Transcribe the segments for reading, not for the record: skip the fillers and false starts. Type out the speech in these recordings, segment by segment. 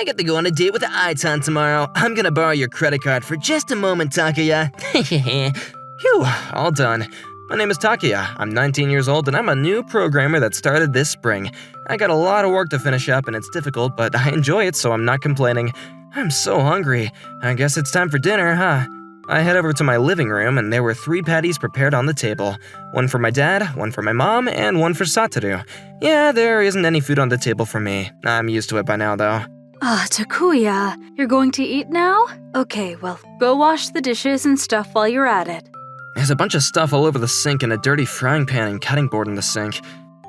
I get to go on a date with Aitan tomorrow. I'm gonna borrow your credit card for just a moment, Takuya. Phew, all done. My name is Takuya. I'm 19 years old and I'm a new programmer that started this spring. I got a lot of work to finish up and it's difficult, but I enjoy it, so I'm not complaining. I'm so hungry. I guess it's time for dinner, huh? I head over to my living room and there were 3 patties prepared on the table. One for my dad, one for my mom, and one for Satoru. Yeah, there isn't any food on the table for me. I'm used to it by now, though. Takuya, you're going to eat now? Okay, well, go wash the dishes and stuff while you're at it. There's a bunch of stuff all over the sink and a dirty frying pan and cutting board in the sink.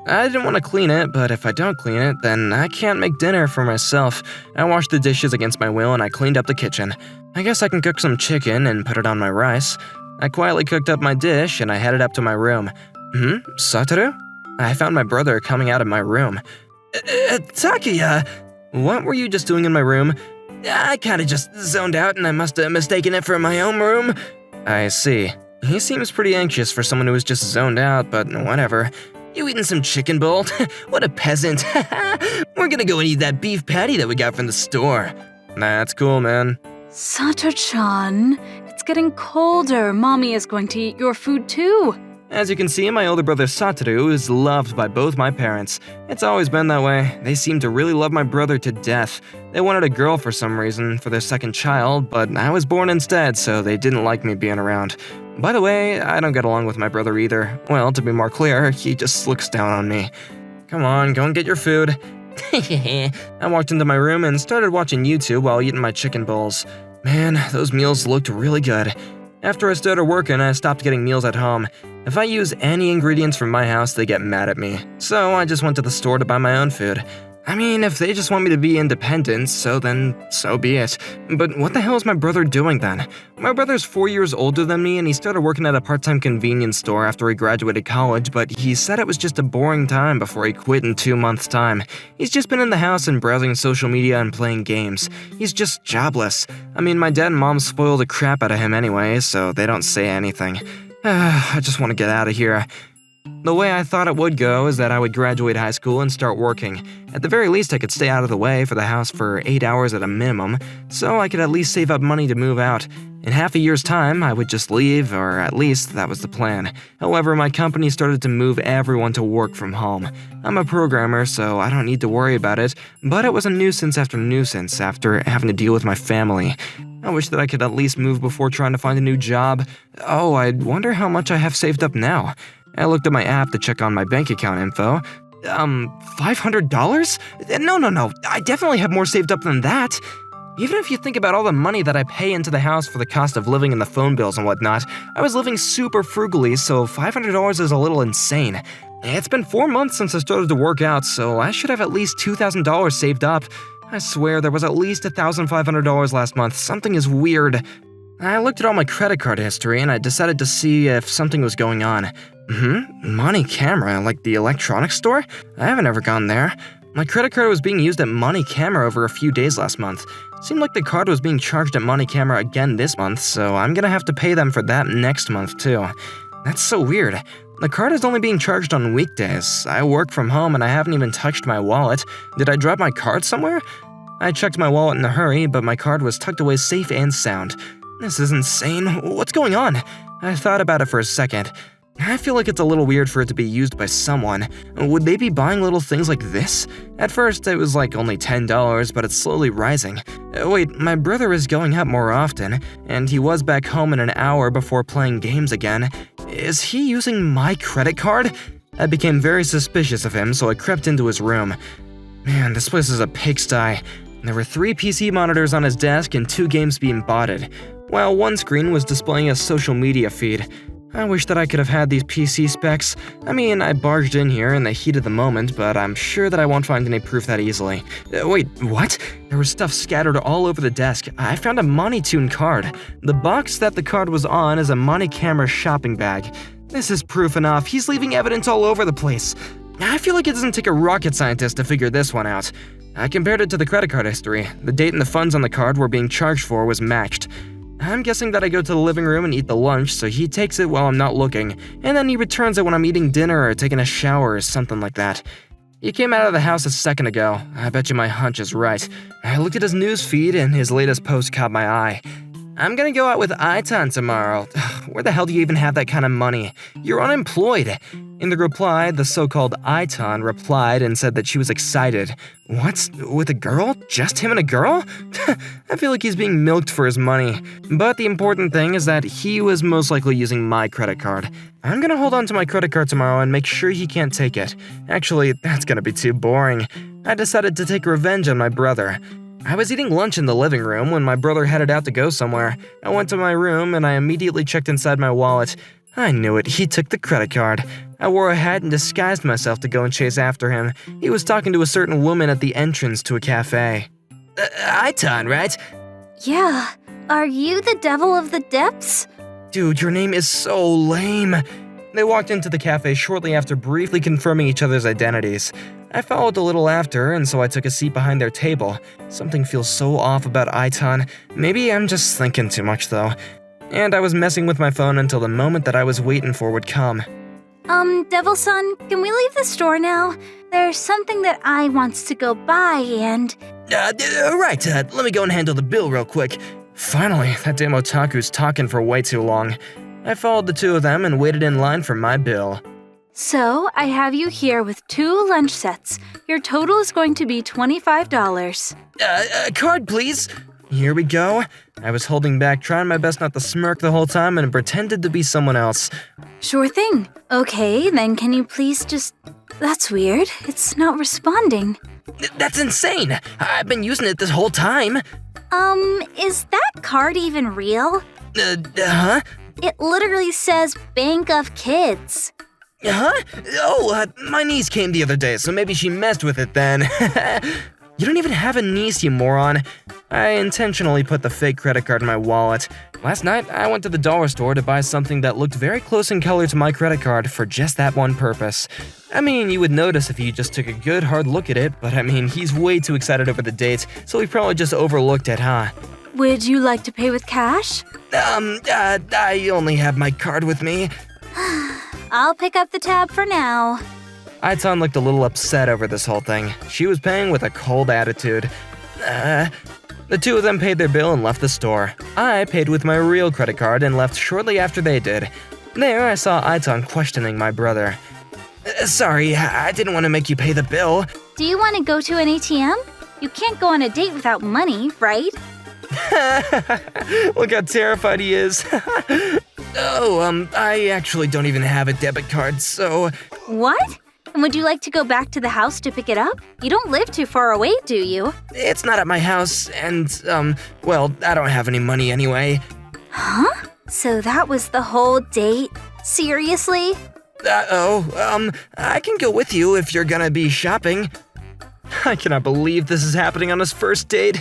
I didn't want to clean it, but if I don't clean it, then I can't make dinner for myself. I washed the dishes against my will and I cleaned up the kitchen. I guess I can cook some chicken and put it on my rice. I quietly cooked up my dish and I headed up to my room. Satoru? I found my brother coming out of my room. Takuya! What were you just doing in my room? I kinda just zoned out and I must have mistaken it for my own room. I see. He seems pretty anxious for someone who was just zoned out, but whatever. You eating some chicken bowl? What a peasant. We're gonna go and eat that beef patty that we got from the store. That's cool, man. Sato-chan, it's getting colder. Mommy is going to eat your food too. As you can see, my older brother Satoru is loved by both my parents. It's always been that way. They seem to really love my brother to death. They wanted a girl for some reason for their second child, but I was born instead, so they didn't like me being around. By the way, I don't get along with my brother either. Well, to be more clear, he just looks down on me. Come on, go and get your food. I walked into my room and started watching YouTube while eating my chicken bowls. Man, those meals looked really good. After I started working, I stopped getting meals at home. If I use any ingredients from my house, they get mad at me. So I just went to the store to buy my own food. I mean, if they just want me to be independent, so be it. But what the hell is my brother doing then? My brother's 4 years older than me and he started working at a part-time convenience store after he graduated college, but he said it was just a boring time before he quit in 2 months' time. He's just been in the house and browsing social media and playing games. He's just jobless. I mean, my dad and mom spoil the crap out of him anyway, so they don't say anything. I just want to get out of here. The way I thought it would go is that I would graduate high school and start working. At the very least, I could stay out of the way for the house for 8 hours at a minimum, so I could at least save up money to move out. In half a year's time, I would just leave, or at least that was the plan. However, my company started to move everyone to work from home. I'm a programmer, so I don't need to worry about it, but it was a nuisance after having to deal with my family. I wish that I could at least move before trying to find a new job. Oh, I wonder how much I have saved up now. I looked at my app to check on my bank account info. $500? No, I definitely have more saved up than that. Even if you think about all the money that I pay into the house for the cost of living and the phone bills and whatnot, I was living super frugally, so $500 is a little insane. It's been 4 months since I started to work out, so I should have at least $2,000 saved up. I swear there was at least $1,500 last month. Something is weird. I looked at all my credit card history and I decided to see if something was going on. Money Camera, like the electronics store? I haven't ever gone there. My credit card was being used at Money Camera over a few days last month. Seemed like the card was being charged at Money Camera again this month, so I'm gonna have to pay them for that next month too. That's so weird. The card is only being charged on weekdays. I work from home and I haven't even touched my wallet. Did I drop my card somewhere? I checked my wallet in a hurry, but my card was tucked away safe and sound. This is insane. What's going on? I thought about it for a second. I feel like it's a little weird for it to be used by someone. Would they be buying little things like this? At first, it was like only $10, but it's slowly rising. Wait, my brother is going out more often, and he was back home in an hour before playing games again. Is he using my credit card? I became very suspicious of him, so I crept into his room. Man, this place is a pigsty. There were 3 PC monitors on his desk and 2 games being botted, while one screen was displaying a social media feed. I wish that I could have had these PC specs. I mean, I barged in here in the heat of the moment, but I'm sure that I won't find any proof that easily. Wait, what? There was stuff scattered all over the desk. I found a MoniTune card. The box that the card was on is a Money Camera shopping bag. This is proof enough. He's leaving evidence all over the place. I feel like it doesn't take a rocket scientist to figure this one out. I compared it to the credit card history. The date and the funds on the card were being charged for was matched. I'm guessing that I go to the living room and eat the lunch, so he takes it while I'm not looking, and then he returns it when I'm eating dinner or taking a shower or something like that. He came out of the house a second ago. I bet you my hunch is right. I looked at his news feed and his latest post caught my eye. I'm gonna go out with Aitan tomorrow. Where the hell do you even have that kind of money? You're unemployed. In the reply, the so-called Aitan replied and said that she was excited. What? With a girl? Just him and a girl? I feel like he's being milked for his money. But the important thing is that he was most likely using my credit card. I'm gonna hold on to my credit card tomorrow and make sure he can't take it. Actually, that's gonna be too boring. I decided to take revenge on my brother. I was eating lunch in the living room when my brother headed out to go somewhere. I went to my room and I immediately checked inside my wallet. I knew it, he took the credit card. I wore a hat and disguised myself to go and chase after him. He was talking to a certain woman at the entrance to a cafe. Aitan, right? Yeah. Are you the devil of the depths? Dude, your name is so lame. They walked into the cafe shortly after briefly confirming each other's identities. I followed a little after, and so I took a seat behind their table. Something feels so off about Aitan. Maybe I'm just thinking too much, though. And I was messing with my phone until the moment that I was waiting for would come. Devil Son, can we leave the store now? There's something that I wants to go buy and… Right, let me go and handle the bill real quick. Finally, that damn otaku's talking for way too long. I followed the two of them and waited in line for my bill. So, I have you here with 2 lunch sets. Your total is going to be $25. Card, please. Here we go. I was holding back, trying my best not to smirk the whole time and pretended to be someone else. Sure thing. Okay, then can you please just… That's weird. It's not responding. That's insane. I've been using it this whole time. Is that card even real? Huh? It literally says Bank of Kids. Huh? Oh, my niece came the other day, so maybe she messed with it then. You don't even have a niece, you moron. I intentionally put the fake credit card in my wallet. Last night, I went to the dollar store to buy something that looked very close in color to my credit card for just that one purpose. I mean, you would notice if you just took a good hard look at it, but I mean, he's way too excited over the date, so he probably just overlooked it, huh? Would you like to pay with cash? I only have my card with me. I'll pick up the tab for now. Aitan looked a little upset over this whole thing. She was paying with a cold attitude. The two of them paid their bill and left the store. I paid with my real credit card and left shortly after they did. There, I saw Aitan questioning my brother. Sorry, I didn't want to make you pay the bill. Do you want to go to an ATM? You can't go on a date without money, right? Look how terrified he is. I actually don't even have a debit card, so… What? And would you like to go back to the house to pick it up? You don't live too far away, do you? It's not at my house, and, well, I don't have any money anyway. Huh? So that was the whole date? Seriously? I can go with you if you're gonna be shopping. I cannot believe this is happening on his first date.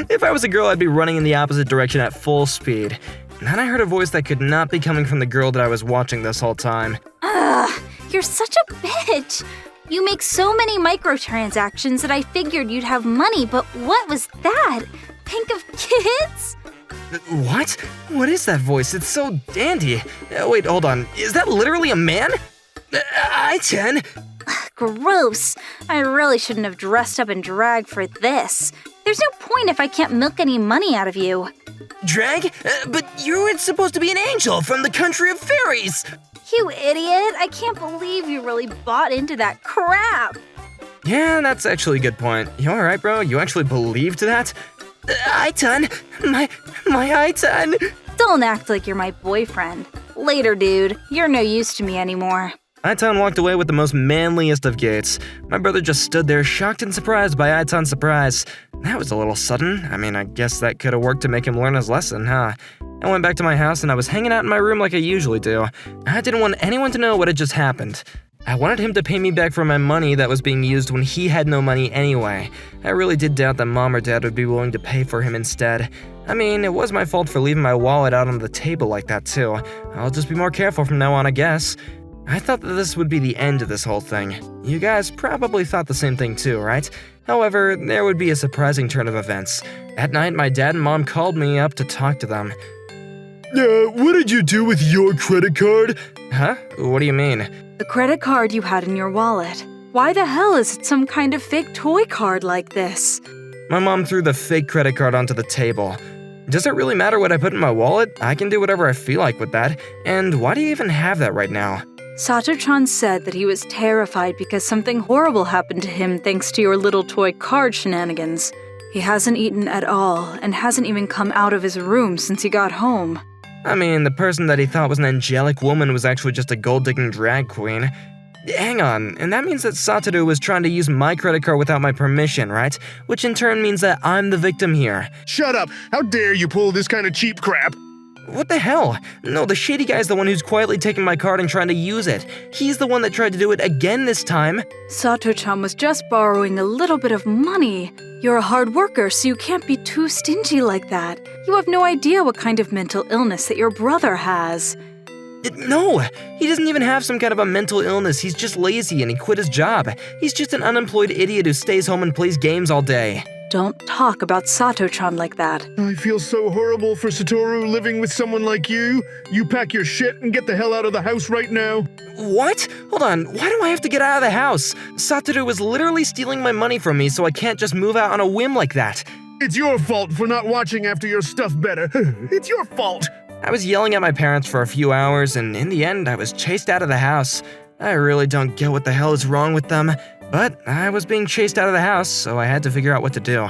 If I was a girl, I'd be running in the opposite direction at full speed. And then I heard a voice that could not be coming from the girl that I was watching this whole time. Ugh, you're such a bitch. You make so many microtransactions that I figured you'd have money, but what was that? Bank of Kids? What? What is that voice? It's so dandy. Wait, hold on. Is that literally a man? Aitan? Gross. I really shouldn't have dressed up in drag for this. There's no point if I can't milk any money out of you. Drag? But you were supposed to be an angel from the country of fairies! You idiot! I can't believe you really bought into that crap! Yeah, that's actually a good point. You alright, bro? You actually believed that? Aitan! My Aitan! Don't act like you're my boyfriend. Later, dude. You're no use to me anymore. Aitan walked away with the most manliest of gaits. My brother just stood there, shocked and surprised by Aitan's surprise. That was a little sudden. I mean, I guess that could have worked to make him learn his lesson, huh? I went back to my house and I was hanging out in my room like I usually do. I didn't want anyone to know what had just happened. I wanted him to pay me back for my money that was being used when he had no money anyway. I really did doubt that mom or dad would be willing to pay for him instead. I mean, it was my fault for leaving my wallet out on the table like that too. I'll just be more careful from now on, I guess. I thought that this would be the end of this whole thing. You guys probably thought the same thing too, right? However, there would be a surprising turn of events. That night, my dad and mom called me up to talk to them. What did you do with your credit card? Huh? What do you mean? The credit card you had in your wallet. Why the hell is it some kind of fake toy card like this? My mom threw the fake credit card onto the table. Does it really matter what I put in my wallet? I can do whatever I feel like with that. And why do you even have that right now? Sato-chan said that he was terrified because something horrible happened to him thanks to your little toy card shenanigans. He hasn't eaten at all and hasn't even come out of his room since he got home. I mean, the person that he thought was an angelic woman was actually just a gold-digging drag queen. Hang on, and that means that Satoru was trying to use my credit card without my permission, right? Which in turn means that I'm the victim here. Shut up! How dare you pull this kind of cheap crap? What the hell? No, the shady guy's the one who's quietly taking my card and trying to use it. He's the one that tried to do it again this time. Sato-chan was just borrowing a little bit of money. You're a hard worker, so you can't be too stingy like that. You have no idea what kind of mental illness that your brother has. No, he doesn't even have some kind of a mental illness. He's just lazy and he quit his job. He's just an unemployed idiot who stays home and plays games all day. Don't talk about Sato-chan like that. I feel so horrible for Satoru living with someone like you. You pack your shit and get the hell out of the house right now. What? Hold on, why do I have to get out of the house? Satoru was literally stealing my money from me, so I can't just move out on a whim like that. It's your fault for not watching after your stuff better. It's your fault. I was yelling at my parents for a few hours, and in the end, I was chased out of the house. I really don't get what the hell is wrong with them, but I was being chased out of the house, so I had to figure out what to do.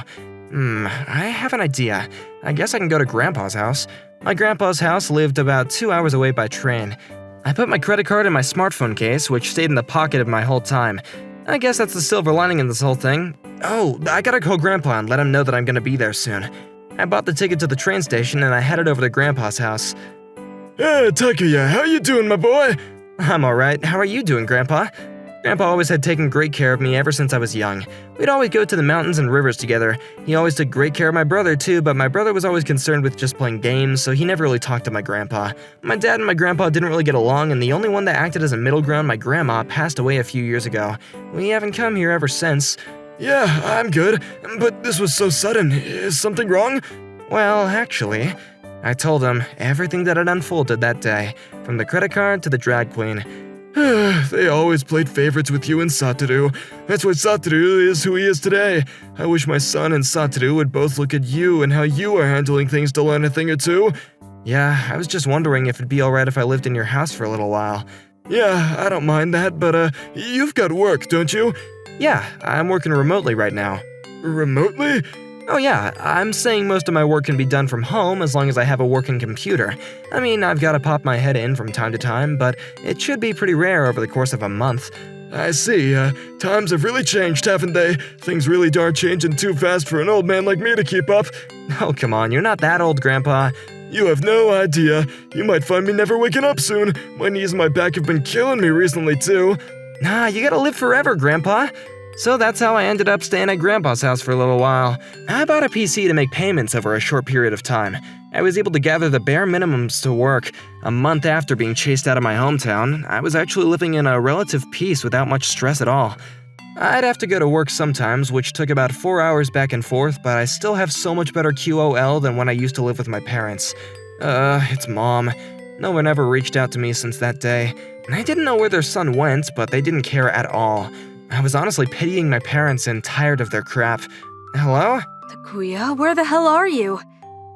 I have an idea. I guess I can go to Grandpa's house. My grandpa's house lived about 2 hours away by train. I put my credit card in my smartphone case, which stayed in the pocket of my whole time. I guess that's the silver lining in this whole thing. Oh, I gotta call Grandpa and let him know that I'm gonna be there soon. I bought the ticket to the train station and I headed over to Grandpa's house. Hey, Takuya, how you doing, my boy? I'm alright. How are you doing, Grandpa? Grandpa always had taken great care of me ever since I was young. We'd always go to the mountains and rivers together. He always took great care of my brother too, but my brother was always concerned with just playing games, so he never really talked to my grandpa. My dad and my grandpa didn't really get along, and the only one that acted as a middle ground, my grandma, passed away a few years ago. We haven't come here ever since. Yeah, I'm good, but this was so sudden. Is something wrong? Well, actually, I told him everything that had unfolded that day, from the credit card to the drag queen. They always played favorites with you and Satoru. That's why Satoru is who he is today. I wish my son and Satoru would both look at you and how you are handling things to learn a thing or two. Yeah, I was just wondering if it'd be alright if I lived in your house for a little while. Yeah, I don't mind that, but you've got work, don't you? Yeah, I'm working remotely right now. Remotely? Oh yeah, I'm saying most of my work can be done from home as long as I have a working computer. I mean, I've got to pop my head in from time to time, but it should be pretty rare over the course of a month. I see. Times have really changed, haven't they? Things really are changing too fast for an old man like me to keep up. Oh, come on, you're not that old, Grandpa. You have no idea. You might find me never waking up soon. My knees and my back have been killing me recently, too. Nah, you gotta live forever, Grandpa. So that's how I ended up staying at Grandpa's house for a little while. I bought a PC to make payments over a short period of time. I was able to gather the bare minimums to work. A month after being chased out of my hometown, I was actually living in a relative peace without much stress at all. I'd have to go to work sometimes, which took about 4 hours back and forth, but I still have so much better QOL than when I used to live with my parents. It's Mom. No one ever reached out to me since that day. I didn't know where their son went, but they didn't care at all. I was honestly pitying my parents and tired of their crap. Hello? Takuya, where the hell are you?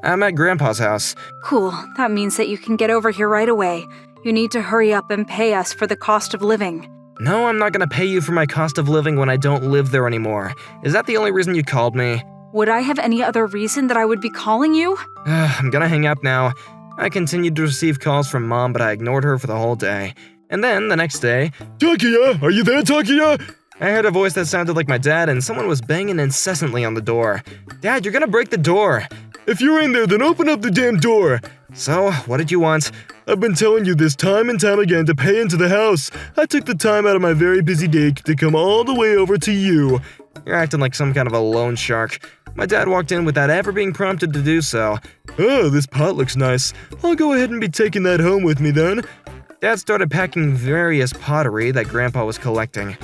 I'm at Grandpa's house. Cool, that means that you can get over here right away. You need to hurry up and pay us for the cost of living. No, I'm not gonna pay you for my cost of living when I don't live there anymore. Is that the only reason you called me? Would I have any other reason that I would be calling you? I'm gonna hang up now. I continued to receive calls from Mom, but I ignored her for the whole day. And then, the next day, Takuya, are you there, Takuya? I heard a voice that sounded like my dad, and someone was banging incessantly on the door. Dad, you're gonna break the door. If you're in there, then open up the damn door. So, what did you want? I've been telling you this time and time again to pay into the house. I took the time out of my very busy day to come all the way over to you. You're acting like some kind of a loan shark. My dad walked in without ever being prompted to do so. Oh, this pot looks nice. I'll go ahead and be taking that home with me then. Dad started packing various pottery that Grandpa was collecting.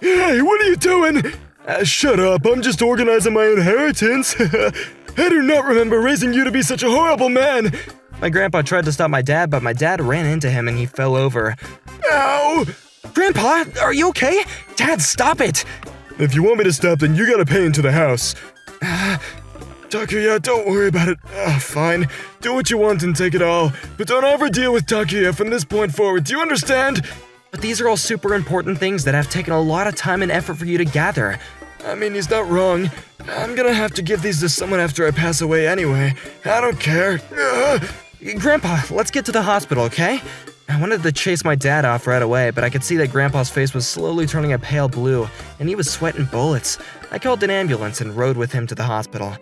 Hey, what are you doing? Shut up, I'm just organizing my inheritance. I do not remember raising you to be such a horrible man. My grandpa tried to stop my dad, but my dad ran into him and he fell over. Ow! Grandpa, are you okay? Dad, stop it! If you want me to stop, then you gotta pay into the house. Takuya, don't worry about it. Fine. Do what you want and take it all. But don't ever deal with Takuya from this point forward. Do you understand? But these are all super important things that have taken a lot of time and effort for you to gather. I mean, he's not wrong. I'm gonna have to give these to someone after I pass away anyway. I don't care. Grandpa, let's get to the hospital, okay? I wanted to chase my dad off right away, but I could see that Grandpa's face was slowly turning a pale blue, and he was sweating bullets. I called an ambulance and rode with him to the hospital.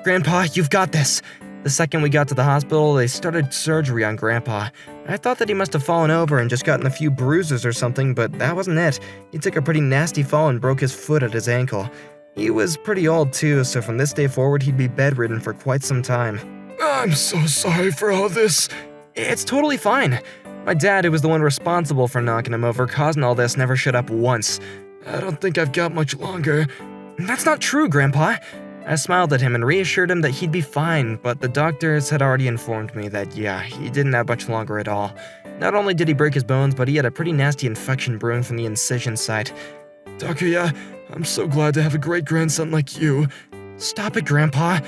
Grandpa, you've got this. The second we got to the hospital, they started surgery on Grandpa. I thought that he must have fallen over and just gotten a few bruises or something, but that wasn't it. He took a pretty nasty fall and broke his foot at his ankle. He was pretty old too, so from this day forward he'd be bedridden for quite some time. I'm so sorry for all this. It's totally fine. My dad, who was the one responsible for knocking him over, causing all this, never showed up once. I don't think I've got much longer. That's not true, Grandpa. I smiled at him and reassured him that he'd be fine, but the doctors had already informed me that, yeah, he didn't have much longer at all. Not only did he break his bones, but he had a pretty nasty infection brewing from the incision site. Takuya, I'm so glad to have a great-grandson like you. Stop it, Grandpa.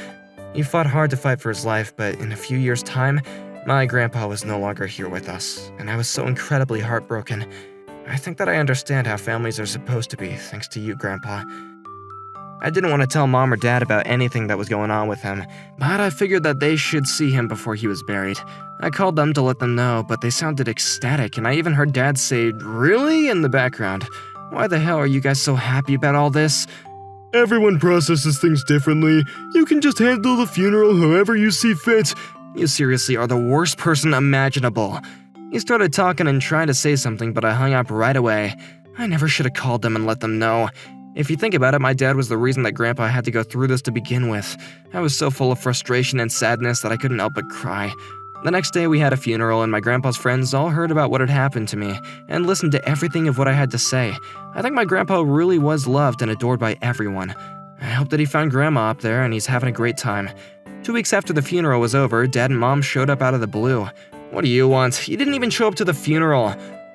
He fought hard to fight for his life, but in a few years' time, my grandpa was no longer here with us, and I was so incredibly heartbroken. I think that I understand how families are supposed to be, thanks to you, Grandpa. I didn't want to tell Mom or Dad about anything that was going on with him, but I figured that they should see him before he was buried. I called them to let them know, but they sounded ecstatic, and I even heard Dad say, "Really?" in the background. Why the hell are you guys so happy about all this? Everyone processes things differently. You can just handle the funeral however you see fit. You seriously are the worst person imaginable. He started talking and trying to say something, but I hung up right away. I never should have called them and let them know. If you think about it, my dad was the reason that Grandpa had to go through this to begin with. I was so full of frustration and sadness that I couldn't help but cry. The next day we had a funeral and my grandpa's friends all heard about what had happened to me and listened to everything of what I had to say. I think my grandpa really was loved and adored by everyone. I hope that he found Grandma up there and he's having a great time. 2 weeks after the funeral was over, Dad and Mom showed up out of the blue. What do you want? You didn't even show up to the funeral.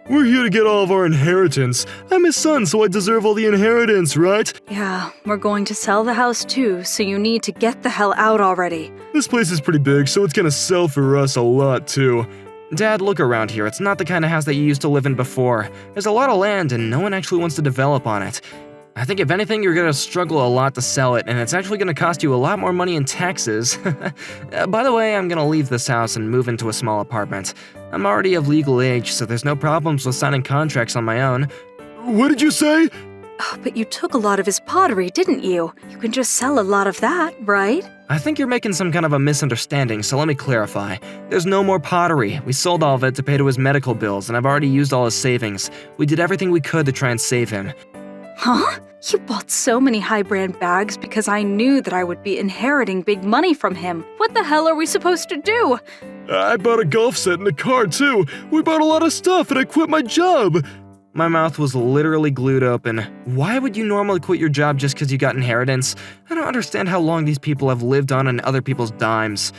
We're here to get all of our inheritance. I'm his son, so I deserve all the inheritance, right? Yeah, we're going to sell the house too, so you need to get the hell out already. This place is pretty big, so it's gonna sell for us a lot too. Dad, look around here. It's not the kind of house that you used to live in before. There's a lot of land and no one actually wants to develop on it. I think if anything, you're gonna struggle a lot to sell it, and it's actually gonna cost you a lot more money in taxes. By the way, I'm gonna leave this house and move into a small apartment. I'm already of legal age, so there's no problems with signing contracts on my own. What did you say? Oh, but you took a lot of his pottery, didn't you? You can just sell a lot of that, right? I think you're making some kind of a misunderstanding, so let me clarify. There's no more pottery. We sold all of it to pay to his medical bills, and I've already used all his savings. We did everything we could to try and save him. Huh? You bought so many high-brand bags because I knew that I would be inheriting big money from him. What the hell are we supposed to do? I bought a golf set and a car too. We bought a lot of stuff and I quit my job. My mouth was literally glued open. Why would you normally quit your job just because you got inheritance? I don't understand how long these people have lived on other people's dimes.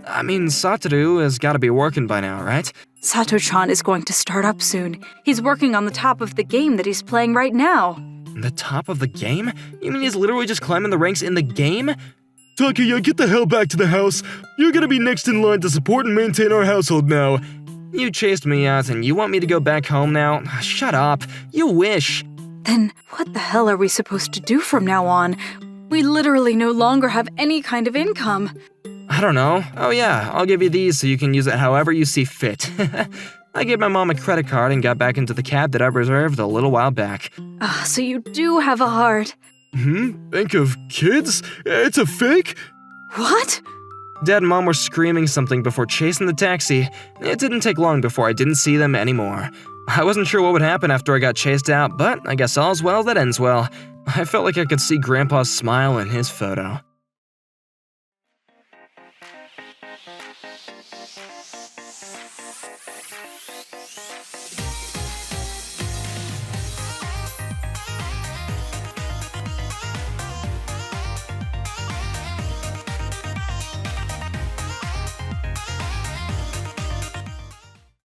I mean, Satoru has got to be working by now, right? Sato-chan is going to start up soon. He's working on the top of the game that he's playing right now. The top of the game? You mean he's literally just climbing the ranks in the game? Takuya, get the hell back to the house. You're gonna be next in line to support and maintain our household now. You chased me out and you want me to go back home now? Shut up. You wish. Then what the hell are we supposed to do from now on? We literally no longer have any kind of income. I don't know. Oh yeah, I'll give you these so you can use it however you see fit. I gave my mom a credit card and got back into the cab that I reserved a little while back. So you do have a heart. Bank of kids? It's a fake? What? Dad and Mom were screaming something before chasing the taxi. It didn't take long before I didn't see them anymore. I wasn't sure what would happen after I got chased out, but I guess all's well that ends well. I felt like I could see Grandpa's smile in his photo.